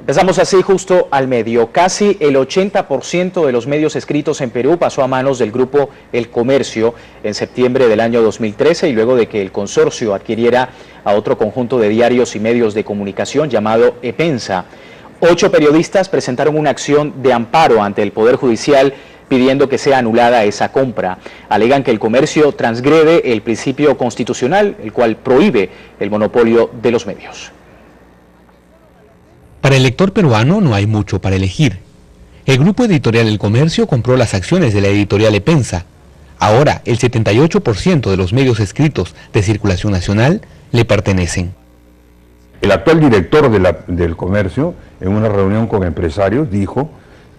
Empezamos así justo al medio. Casi el 80% de los medios escritos en Perú pasó a manos del grupo El Comercio en septiembre del año 2013 y luego de que el consorcio adquiriera a otro conjunto de diarios y medios de comunicación llamado EPENSA. 8 periodistas presentaron una acción de amparo ante el Poder Judicial pidiendo que sea anulada esa compra. Alegan que el comercio transgrede el principio constitucional, el cual prohíbe el monopolio de los medios. Para el lector peruano no hay mucho para elegir. El grupo editorial El Comercio compró las acciones de la editorial EPENSA. Ahora, el 78% de los medios escritos de circulación nacional le pertenecen. El actual director del Comercio, en una reunión con empresarios, dijo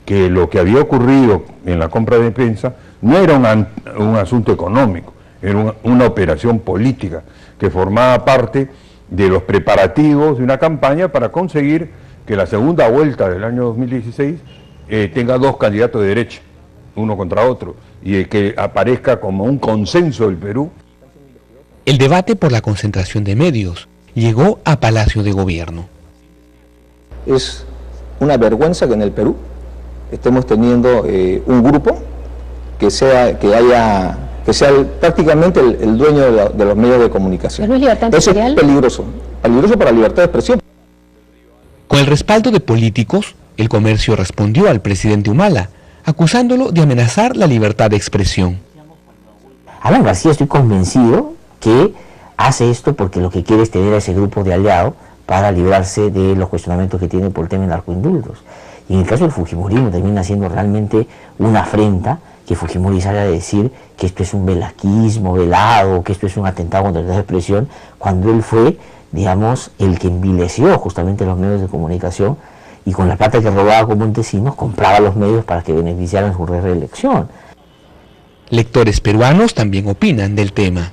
que lo que había ocurrido en la compra de EPENSA no era un asunto económico, era una operación política que formaba parte de los preparativos de una campaña para conseguir que la segunda vuelta del año 2016 tenga 2 candidatos de derecha, uno contra otro, y que aparezca como un consenso del Perú. El debate por la concentración de medios llegó a Palacio de Gobierno. Es una vergüenza que en el Perú estemos teniendo un grupo que sea prácticamente el dueño de los medios de comunicación. ¿Pero es libertad Eso empresarial? es peligroso para la libertad de expresión. Con el respaldo de políticos, El Comercio respondió al presidente Humala, acusándolo de amenazar la libertad de expresión. Alan García, estoy convencido que hace esto porque lo que quiere es tener a ese grupo de aliados para librarse de los cuestionamientos que tiene por el tema de narcoindultos. Y en el caso del fujimorismo termina siendo realmente una afrenta que Fujimori salga a decir que esto es un velasquismo velado, que esto es un atentado contra la libertad de expresión, cuando él fue, digamos, el que envileció justamente los medios de comunicación y con la plata que robaba con Montesinos compraba los medios para que beneficiaran su reelección. Lectores peruanos también opinan del tema.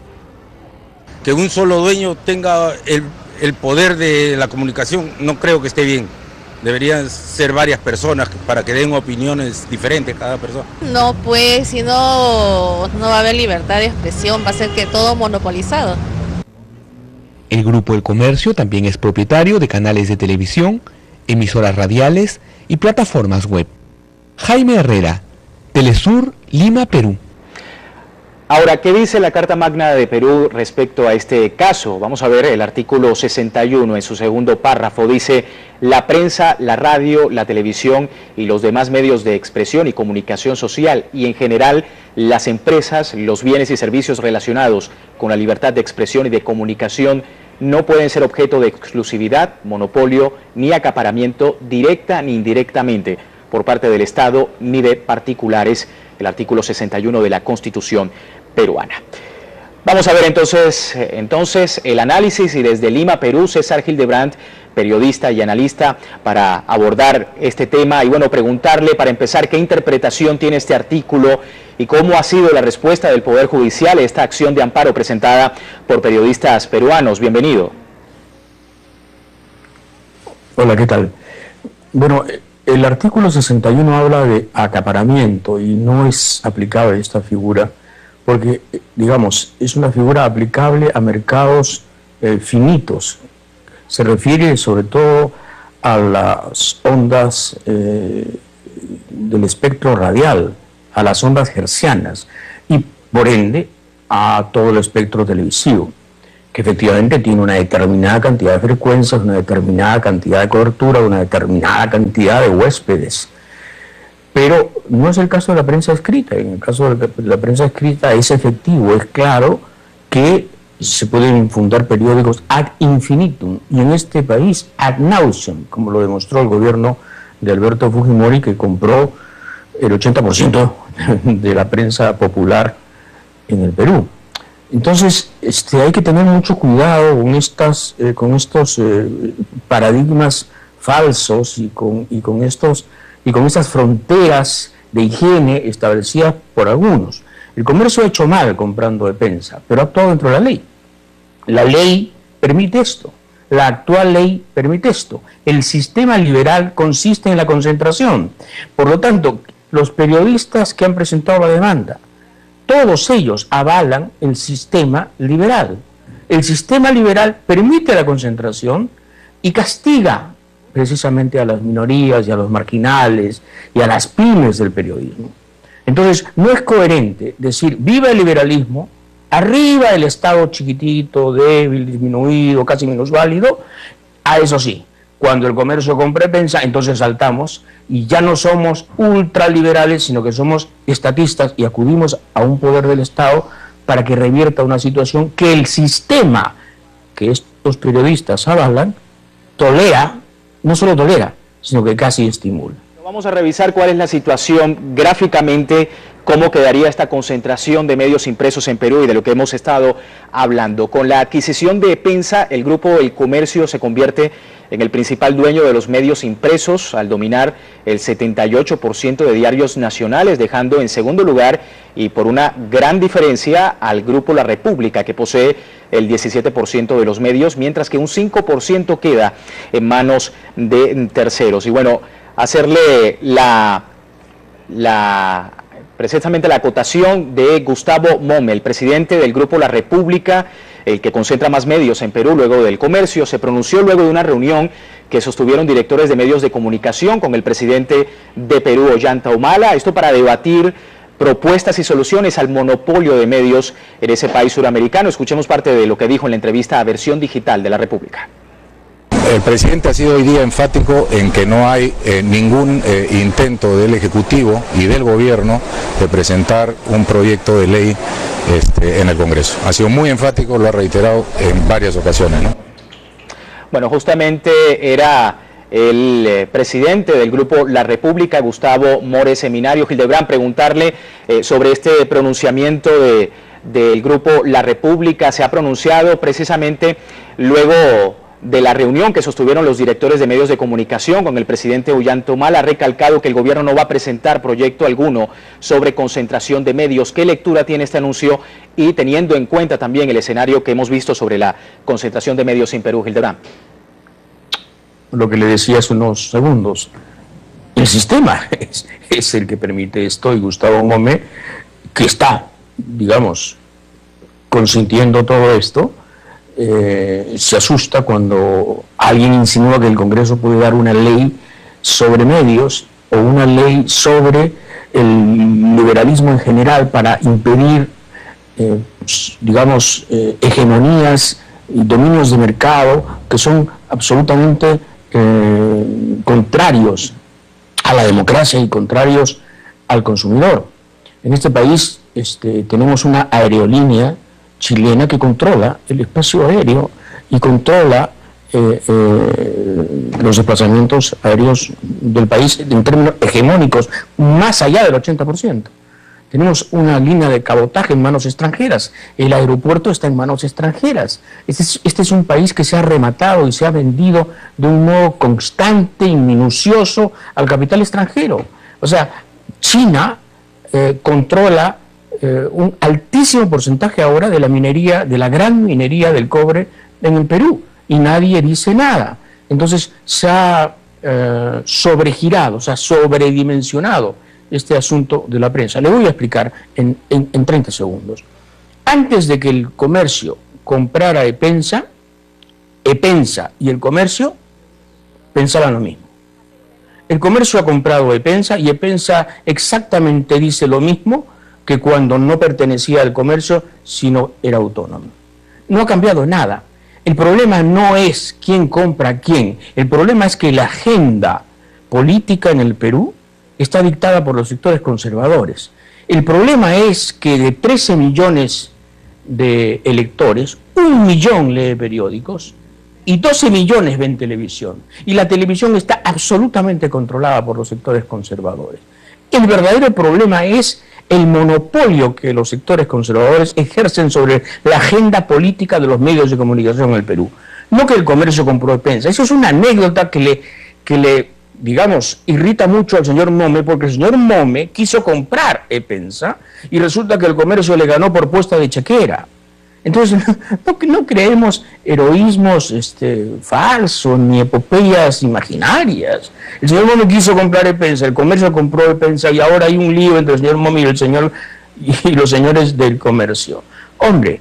Que un solo dueño tenga el poder de la comunicación no creo que esté bien. Deberían ser varias personas para que den opiniones diferentes cada persona. No, pues si no va a haber libertad de expresión, va a ser que todo monopolizado. El grupo El Comercio también es propietario de canales de televisión, emisoras radiales y plataformas web. Jaime Herrera, Telesur, Lima, Perú. Ahora, ¿qué dice la Carta Magna de Perú respecto a este caso? Vamos a ver el artículo 61 en su segundo párrafo. Dice: la prensa, la radio, la televisión y los demás medios de expresión y comunicación social y en general las empresas, los bienes y servicios relacionados con la libertad de expresión y de comunicación no pueden ser objeto de exclusividad, monopolio ni acaparamiento directa ni indirectamente por parte del Estado ni de particulares. El artículo 61 de la Constitución peruana. Vamos a ver entonces el análisis y desde Lima, Perú, César Hildebrand, periodista y analista, para abordar este tema y bueno, preguntarle para empezar qué interpretación tiene este artículo y cómo ha sido la respuesta del Poder Judicial a esta acción de amparo presentada por periodistas peruanos. Bienvenido. Hola, ¿qué tal? Bueno, el artículo 61 habla de acaparamiento y no es aplicable esta figura porque, digamos, es una figura aplicable a mercados finitos. Se refiere sobre todo a las ondas del espectro radial, a las ondas hertzianas y, por ende, a todo el espectro televisivo, que efectivamente tiene una determinada cantidad de frecuencias, una determinada cantidad de cobertura, una determinada cantidad de huéspedes. Pero no es el caso de la prensa escrita. En el caso de la prensa escrita es efectivo, es claro que se pueden fundar periódicos ad infinitum, y en este país ad nauseam, como lo demostró el gobierno de Alberto Fujimori, que compró el 80% de la prensa popular en el Perú. Entonces, hay que tener mucho cuidado con estos paradigmas falsos y con estas fronteras de higiene establecidas por algunos. El comercio ha hecho mal comprando EPENSA, pero ha actuado dentro de la ley. La ley permite esto, la actual ley permite esto. El sistema liberal consiste en la concentración. Por lo tanto, los periodistas que han presentado la demanda, todos ellos avalan el sistema liberal. El sistema liberal permite la concentración y castiga precisamente a las minorías y a los marginales y a las pymes del periodismo. Entonces, no es coherente decir viva el liberalismo, arriba el Estado chiquitito, débil, disminuido, casi minusválido, a eso sí, cuando el comercio compra Epensa, entonces saltamos y ya no somos ultraliberales, sino que somos estatistas y acudimos a un poder del Estado para que revierta una situación que el sistema que estos periodistas avalan tolera, no solo tolera, sino que casi estimula. Vamos a revisar cuál es la situación gráficamente, cómo quedaría esta concentración de medios impresos en Perú y de lo que hemos estado hablando. Con la adquisición de Epensa, el grupo El Comercio se convierte en el principal dueño de los medios impresos al dominar el 78% de diarios nacionales, dejando en segundo lugar y por una gran diferencia al grupo La República, que posee el 17% de los medios, mientras que un 5% queda en manos de terceros. Y bueno, hacerle precisamente la acotación de Gustavo Mome, el presidente del grupo La República, el que concentra más medios en Perú luego del Comercio, se pronunció luego de una reunión que sostuvieron directores de medios de comunicación con el presidente de Perú, Ollanta Humala, esto para debatir propuestas y soluciones al monopolio de medios en ese país suramericano. Escuchemos parte de lo que dijo en la entrevista a Versión Digital de La República. El presidente ha sido hoy día enfático en que no hay ningún intento del Ejecutivo y del Gobierno de presentar un proyecto de ley en el Congreso. Ha sido muy enfático, lo ha reiterado en varias ocasiones, ¿no? Bueno, justamente era el presidente del grupo La República, Gustavo More Seminario. Hildebrand, preguntarle sobre este pronunciamiento del grupo La República. Se ha pronunciado precisamente luego de la reunión que sostuvieron los directores de medios de comunicación con el presidente Ollanta Humala. Ha recalcado que el gobierno no va a presentar proyecto alguno sobre concentración de medios. ¿Qué lectura tiene este anuncio y teniendo en cuenta también el escenario que hemos visto sobre la concentración de medios en Perú, Hildebrand? Lo que le decía hace unos segundos, el sistema es el que permite esto, y Gustavo Mome, que está, digamos, consintiendo todo esto, se asusta cuando alguien insinúa que el Congreso puede dar una ley sobre medios o una ley sobre el liberalismo en general para impedir, digamos, hegemonías y dominios de mercado que son absolutamente contrarios a la democracia y contrarios al consumidor. En este país tenemos una aerolínea chilena que controla el espacio aéreo y controla los desplazamientos aéreos del país en términos hegemónicos, más allá del 80%. Tenemos una línea de cabotaje en manos extranjeras, el aeropuerto está en manos extranjeras. Este es un país que se ha rematado y se ha vendido de un modo constante y minucioso al capital extranjero. O sea, China controla un altísimo porcentaje ahora de la minería, de la gran minería del cobre en el Perú, y nadie dice nada. Entonces se ha sobregirado, o sea, sobredimensionado este asunto de la prensa. Le voy a explicar en 30 segundos. Antes de que el Comercio comprara Epensa y el Comercio pensaban lo mismo. El Comercio ha comprado Epensa y Epensa exactamente dice lo mismo que cuando no pertenecía al Comercio, sino era autónomo. No ha cambiado nada. El problema no es quién compra a quién. El problema es que la agenda política en el Perú está dictada por los sectores conservadores. El problema es que de 13 millones de electores, 1 millón lee periódicos y 12 millones ven televisión. Y la televisión está absolutamente controlada por los sectores conservadores. El verdadero problema es el monopolio que los sectores conservadores ejercen sobre la agenda política de los medios de comunicación en el Perú. No que el Comercio compró Epensa. Eso es una anécdota que le digamos, irrita mucho al señor Mome, porque el señor Mome quiso comprar Epensa y resulta que el Comercio le ganó por puesta de chequera. Entonces, no creemos heroísmos falsos ni epopeyas imaginarias. El señor Mome quiso comprar Epensa, el Comercio compró Epensa y ahora hay un lío entre el señor Mome y los señores del Comercio. Hombre,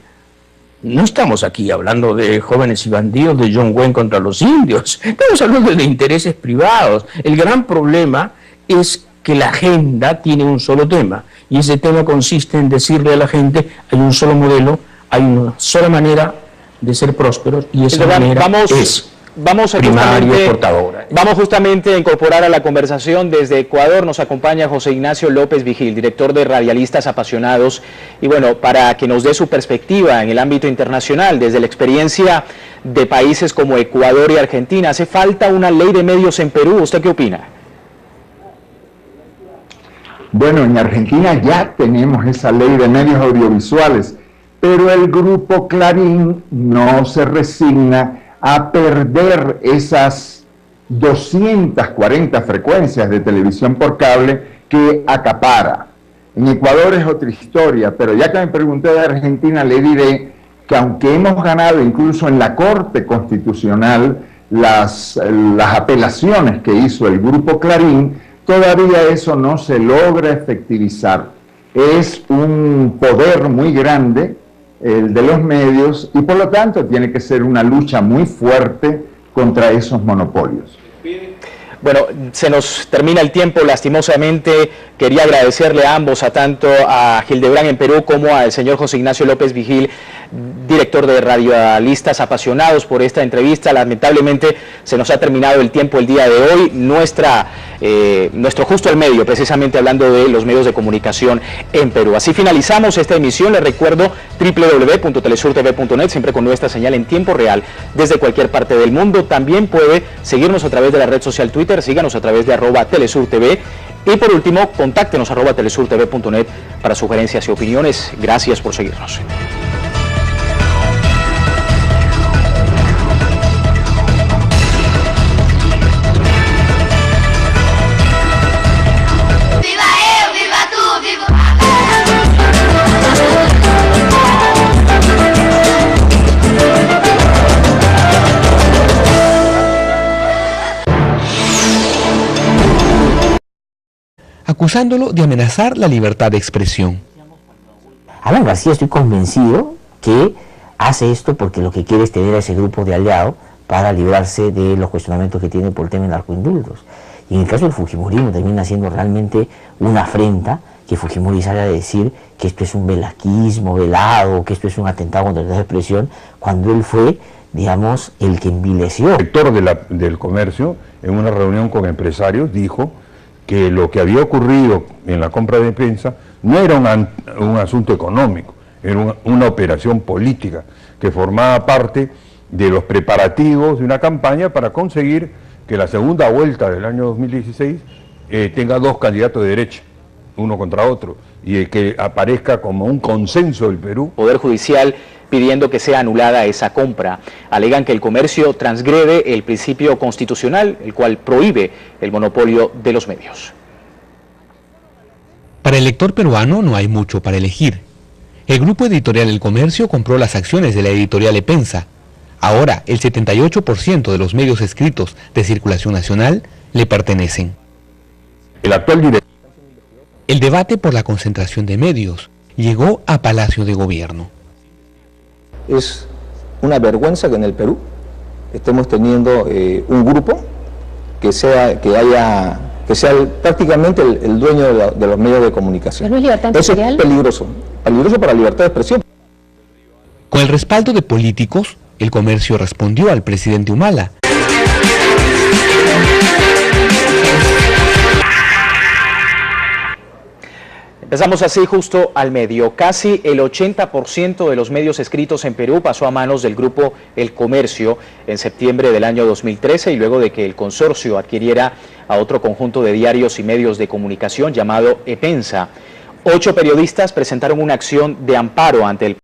No estamos aquí hablando de jóvenes y bandidos de John Wayne contra los indios, estamos hablando de intereses privados. El gran problema es que la agenda tiene un solo tema, y ese tema consiste en decirle a la gente: hay un solo modelo, hay una sola manera de ser prósperos, y esa manera es Vamos justamente a incorporar a la conversación desde Ecuador. Nos acompaña José Ignacio López Vigil, director de Radialistas Apasionados, y bueno, para que nos dé su perspectiva en el ámbito internacional, desde la experiencia de países como Ecuador y Argentina. ¿Hace falta una ley de medios en Perú? ¿Usted qué opina? Bueno, en Argentina ya tenemos esa ley de medios audiovisuales, pero el grupo Clarín no se resigna a perder esas 240 frecuencias de televisión por cable que acapara. En Ecuador es otra historia, pero ya que me pregunté de Argentina, le diré que aunque hemos ganado incluso en la Corte Constitucional las apelaciones que hizo el grupo Clarín, todavía eso no se logra efectivizar. Es un poder muy grande el de los medios, y por lo tanto tiene que ser una lucha muy fuerte contra esos monopolios. Bueno, se nos termina el tiempo, lastimosamente. Quería agradecerle a ambos, a tanto a Hildebrand en Perú como al señor José Ignacio López Vigil, director de Radialistas Apasionados, por esta entrevista. Lamentablemente se nos ha terminado el tiempo el día de hoy. Nuestro Justo al Medio, precisamente hablando de los medios de comunicación en Perú. Así finalizamos esta emisión. Les recuerdo www.telesurtv.net, siempre con nuestra señal en tiempo real desde cualquier parte del mundo. También puede seguirnos a través de la red social Twitter, síganos a través de @telesurtv. Y por último, contáctenos @telesurtv.net para sugerencias y opiniones. Gracias por seguirnos. acusándolo de amenazar la libertad de expresión. Alan García, estoy convencido que hace esto porque lo que quiere es tener a ese grupo de aliados para librarse de los cuestionamientos que tiene por el tema de narcoindultos. Y en el caso del fujimorismo termina siendo realmente una afrenta que Fujimori sale a decir que esto es un velasquismo velado, que esto es un atentado contra la expresión, cuando él fue, digamos, el que envileció. El director del comercio, en una reunión con empresarios, dijo que lo que había ocurrido en la compra de prensa no era un asunto económico, era una operación política que formaba parte de los preparativos de una campaña para conseguir que la segunda vuelta del año 2016 tenga dos candidatos de derecha, uno contra otro, y que aparezca como un consenso del Perú. Poder Judicial pidiendo que sea anulada esa compra. Alegan que el comercio transgrede el principio constitucional, el cual prohíbe el monopolio de los medios. Para el lector peruano no hay mucho para elegir. El grupo editorial El Comercio compró las acciones de la editorial Epensa. Ahora, el 78% de los medios escritos de circulación nacional le pertenecen. El debate por la concentración de medios llegó a Palacio de Gobierno. Es una vergüenza que en el Perú estemos teniendo un grupo que sea prácticamente el dueño de los medios de comunicación. ¿No es libertad Eso editorial? es peligroso para la libertad de expresión. Con el respaldo de políticos, El Comercio respondió al presidente Humala. Empezamos así justo al medio. Casi el 80% de los medios escritos en Perú pasó a manos del grupo El Comercio en septiembre del año 2013 y luego de que el consorcio adquiriera a otro conjunto de diarios y medios de comunicación llamado Epensa. 8 periodistas presentaron una acción de amparo ante el